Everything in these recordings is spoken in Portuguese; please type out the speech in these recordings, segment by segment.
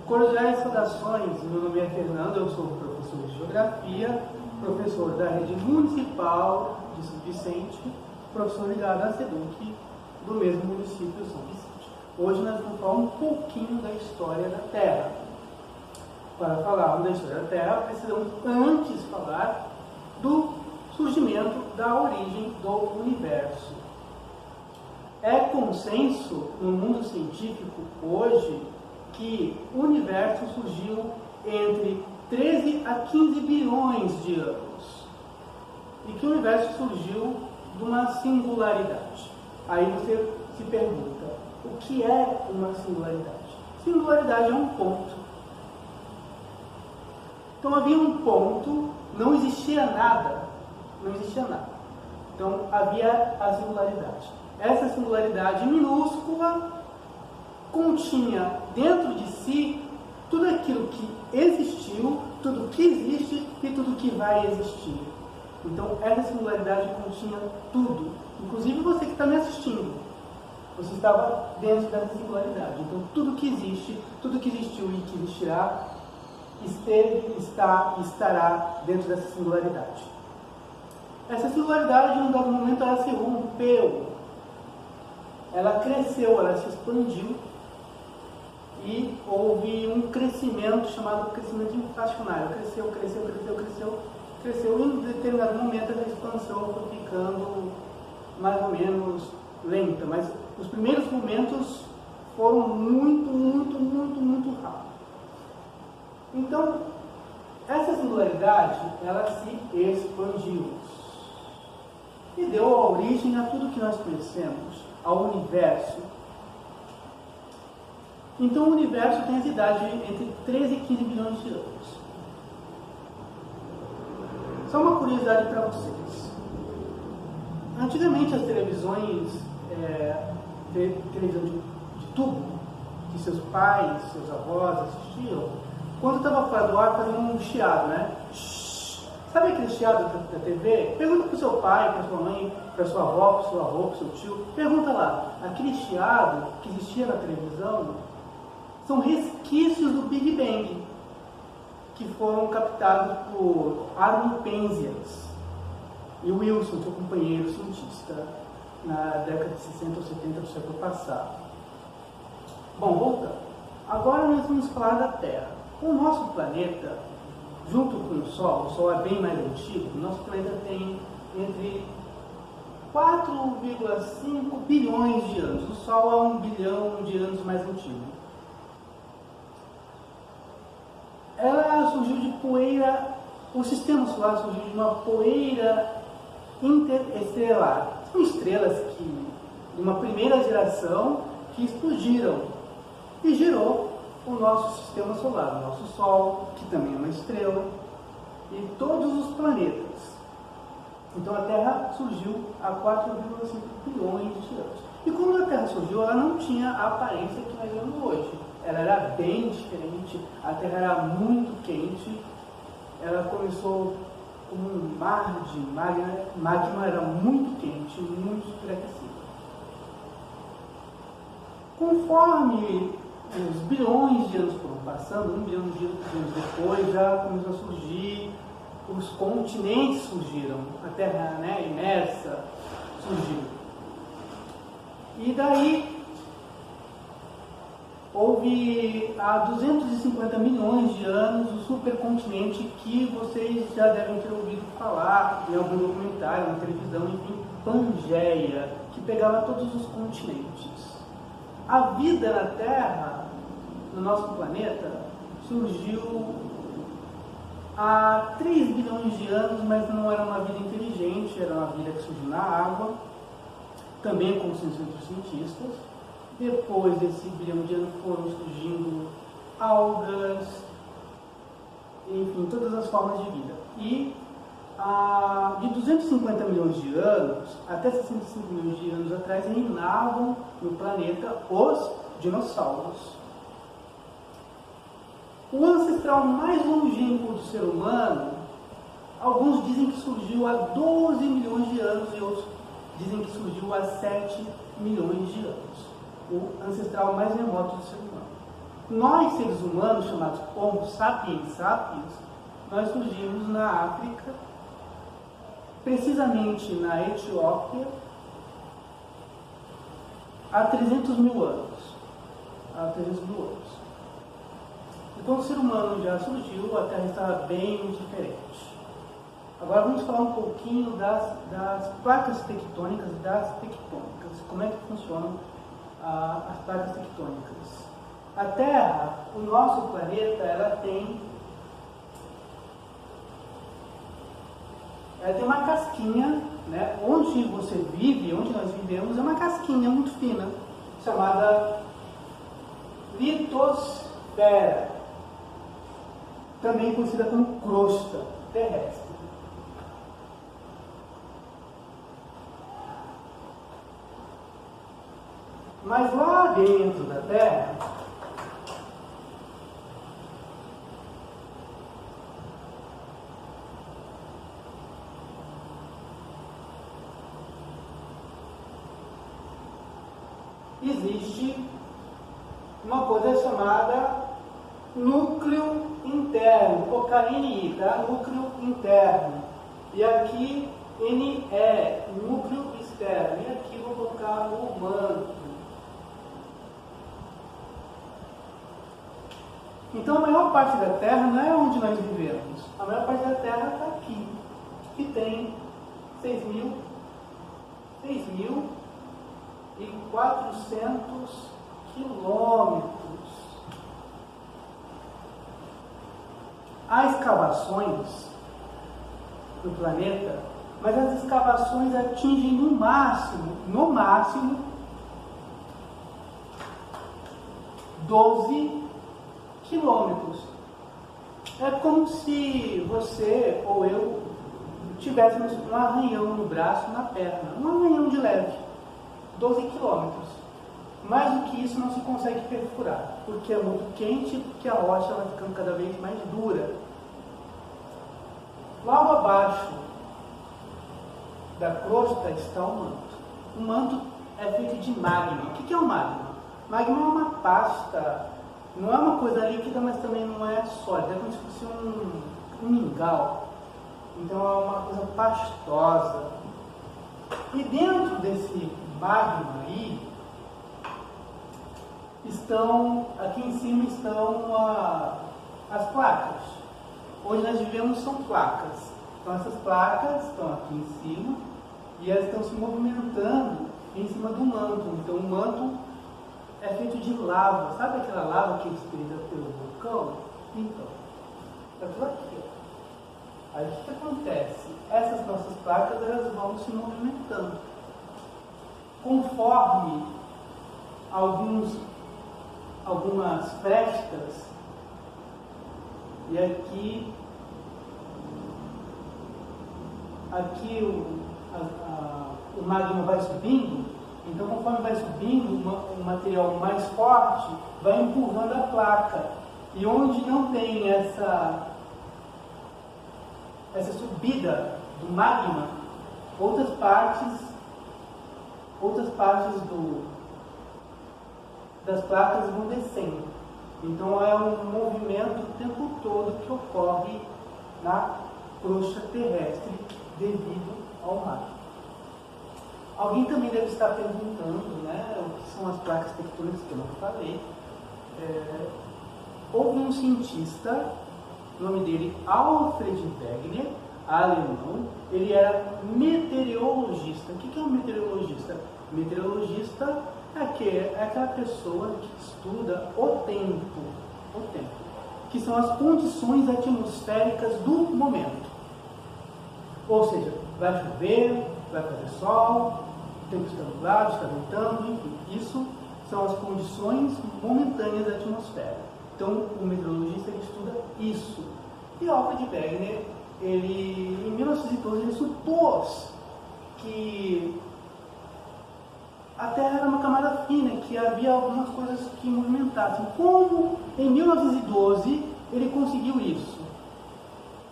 Cordiais saudações, meu nome é Fernando, eu sou professor de Geografia, professor da Rede Municipal de São Vicente, professor ligado à SEDUC do mesmo município de São Vicente. Hoje nós vamos falar um pouquinho da história da Terra. Para falarmos da história da Terra, precisamos antes falar do surgimento, da origem do universo. É consenso no mundo científico hoje que o universo surgiu entre 13 a 15 bilhões de anos e que o universo surgiu de uma singularidade. Aí você se pergunta, o que é uma singularidade? Singularidade é um ponto. Então havia um ponto, não existia nada. Então havia a singularidade. Essa singularidade minúscula continha dentro de si tudo aquilo que existiu, tudo que existe e tudo que vai existir. Então essa singularidade continha tudo, inclusive você que está me assistindo. Você estava dentro dessa singularidade. Então tudo que existe, tudo que existiu e que existirá, esteve, está e estará dentro dessa singularidade. Essa singularidade, em um dado momento, ela se rompeu. Ela cresceu, ela se expandiu e houve um crescimento chamado crescimento inflacionário. Cresceu e em determinado momento essa expansão foi ficando mais ou menos lenta, mas os primeiros momentos foram muito rápidos. Então, essa singularidade, ela se expandiu e deu origem a tudo que nós conhecemos, ao universo. Então o universo tem essa idade entre 13 e 15 bilhões de anos. Só uma curiosidade para vocês. Antigamente as televisões, televisão de tubo, que seus pais, seus avós assistiam, quando estava fora do ar fazia um chiado, né? Sabe aquele chiado da TV? Pergunta para o seu pai, para sua mãe, para sua avó, para o seu avô, para o seu tio. Pergunta lá, aquele chiado que existia na televisão são resquícios do Big Bang, que foram captados por Armin Penzias e Wilson, seu companheiro cientista, na década de 60 ou 70 do século passado. Bom, voltando. Agora nós vamos falar da Terra. O nosso planeta, junto com o Sol é bem mais antigo, o nosso planeta tem entre 4,5 bilhões de anos. O Sol é 1 bilhão de anos mais antigo. Ela surgiu de poeira, o sistema solar surgiu de uma poeira interestelar. São estrelas de uma primeira geração que explodiram e gerou o nosso sistema solar, o nosso Sol, que também é uma estrela, e todos os planetas. Então a Terra surgiu há 4,5 bilhões de anos. E quando a Terra surgiu, ela não tinha a aparência que nós vemos hoje. Ela era bem diferente, a Terra era muito quente, ela começou como um mar de magma, era muito quente, muito superaquecido. Conforme os bilhões de anos foram passando, 1 bilhão de anos depois, já começou a surgir, os continentes surgiram, a Terra, imersa surgiu. E daí, houve há 250 milhões de anos o supercontinente que vocês já devem ter ouvido falar em algum documentário, na televisão, enfim, Pangeia, que pegava todos os continentes. A vida na Terra, no nosso planeta, surgiu há 3 bilhões de anos, mas não era uma vida inteligente, era uma vida que surgiu na água, também com consenso entre os cientistas. Depois desse bilhão de anos foram surgindo algas, enfim, todas as formas de vida. E de 250 milhões de anos até 65 milhões de anos atrás reinavam no planeta os dinossauros. O ancestral mais longínquo do ser humano, alguns dizem que surgiu há 12 milhões de anos e outros dizem que surgiu há 7 milhões de anos. O ancestral mais remoto do ser humano. nós, seres humanos, chamados Homo sapiens sapiens, nós surgimos na África, precisamente na Etiópia, há 300 mil anos. Há 300 mil anos. Então o ser humano já surgiu, a Terra estava bem diferente. Agora vamos falar um pouquinho das placas tectônicas e das tectônicas. Como é que funcionam as placas tectônicas? A Terra, o nosso planeta, ela tem uma casquinha, né? Onde você vive, onde nós vivemos, é uma casquinha muito fina, chamada litosfera, também conhecida como crosta terrestre. Mas lá dentro da Terra, existe uma coisa chamada núcleo interno, colocar NI, tá? Núcleo interno. E aqui NE, núcleo externo. E aqui vou colocar o manto. Então a maior parte da Terra não é onde nós vivemos. A maior parte da Terra está aqui, que tem 6.400 quilômetros. Há escavações no planeta, mas as escavações atingem no máximo 12 quilômetros. É como se você ou eu tivéssemos um arranhão no braço, na perna, um arranhão de leve, 12 quilômetros. Mais do que isso não se consegue perfurar, porque é muito quente, porque a rocha vai ficando cada vez mais dura. Logo abaixo da crosta está o manto. O manto é feito de magma. O que é o magma? Magma é uma pasta, não é uma coisa líquida, mas também não é sólida, é como se fosse um mingau. Então é uma coisa pastosa. E dentro desse magma aí, aqui em cima estão as placas. Onde nós vivemos são placas. Então essas placas estão aqui em cima e elas estão se movimentando em cima do manto. Então o manto é feito de lava. Sabe aquela lava que é expelida pelo vulcão? Então, é tudo aqui. Aí o que acontece? Essas nossas placas elas vão se movimentando. Conforme algumas frestas, e aqui o magma vai subindo, então conforme vai subindo, o material mais forte vai empurrando a placa, e onde não tem essa subida do magma, outras partes das placas vão descendo. Então é um movimento o tempo todo que ocorre na crosta terrestre devido ao magma. Alguém também deve estar perguntando, né, o que são as placas tectônicas que eu não falei. Houve um cientista, o nome dele Alfred Wegener, alemão. Ele era meteorologista. O que é um meteorologista? Meteorologista é aquela pessoa que estuda o tempo, que são as condições atmosféricas do momento. Ou seja, vai chover, vai fazer sol, o tempo está nublado, está ventando, enfim. Isso são as condições momentâneas da atmosfera. Então, o meteorologista ele estuda isso. E Alfred Wegener, em 1912, ele supôs que a Terra era uma camada fina, que havia algumas coisas que movimentassem. Como em 1912 ele conseguiu isso?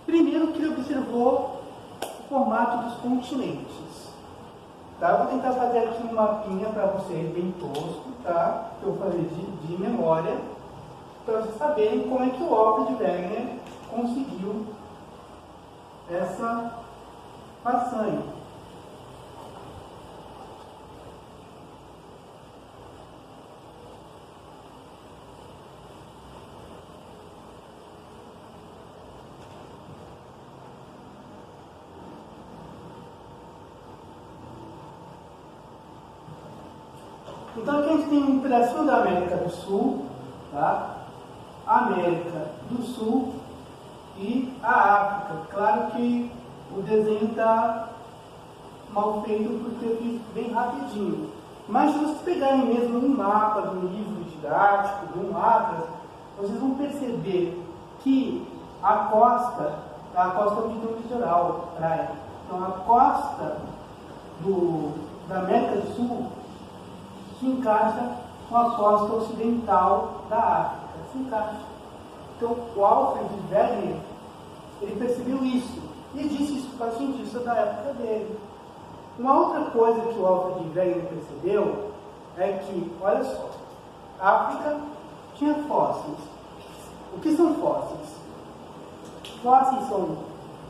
Primeiro que ele observou o formato dos continentes. Tá? Eu vou tentar fazer aqui um mapinha para vocês, bem tosco, tá? Que eu vou fazer de memória. para vocês saberem como é que o Alfred Wegener conseguiu essa façanha. Então aqui a gente tem um pedacinho da América do Sul, tá? América do Sul e a África. Claro que o desenho está mal feito porque eu fiz bem rapidinho. Mas se vocês pegarem mesmo um mapa de um livro didático, de um atlas, vocês vão perceber que a costa é o litoral, praia. Então a costa da América do Sul se encaixa com a costa ocidental da África. Se encaixa. Então, o Alfred Wegener, ele percebeu isso e disse isso para os cientistas da época dele. Uma outra coisa que o Alfred Wegener percebeu é que, olha só, a África tinha fósseis. O que são fósseis? Fósseis são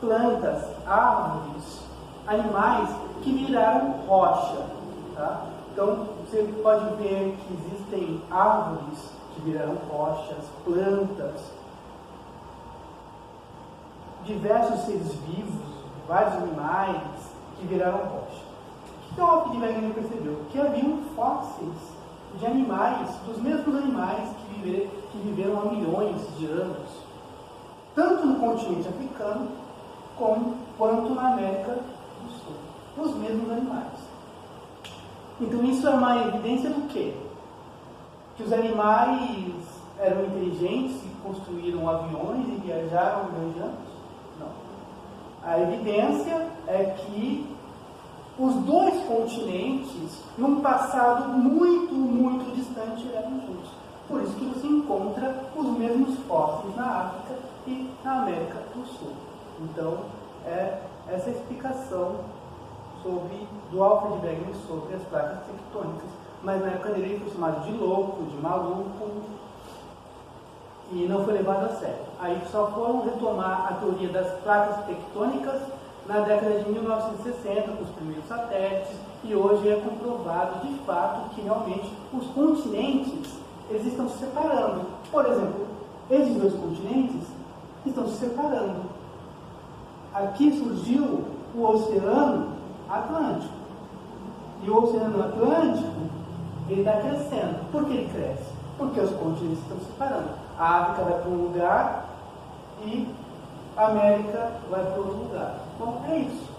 plantas, árvores, animais que viraram rocha. Tá? Então, você pode ver que existem árvores que viraram rochas, plantas, diversos seres vivos, vários animais que viraram rocha. O que o Alfred Wegener percebeu? Que haviam fósseis de animais, dos mesmos animais que viveram há milhões de anos, tanto no continente africano quanto na América do Sul. Os mesmos animais. Então isso é uma evidência do quê? Que os animais eram inteligentes e construíram aviões e viajaram milhões de anos? Não. A evidência é que os dois continentes, num passado muito, muito distante, eram juntos. Por isso que você encontra os mesmos fósseis na África e na América do Sul. Então, é essa explicação do Alfred Wegener sobre as placas tectônicas, mas na época dele ele foi chamado de louco, de maluco, e não foi levado a sério. Aí só foram retomar a teoria das placas tectônicas na década de 1960, com os primeiros satélites, e hoje é comprovado de fato que realmente os continentes eles estão se separando. Por exemplo, esses dois continentes estão se separando. Aqui surgiu o Oceano Atlântico. E o Oceano Atlântico, ele está crescendo. Por que ele cresce? Porque os continentes estão se separando. A África vai para um lugar e a América vai para outro lugar. Bom, é isso.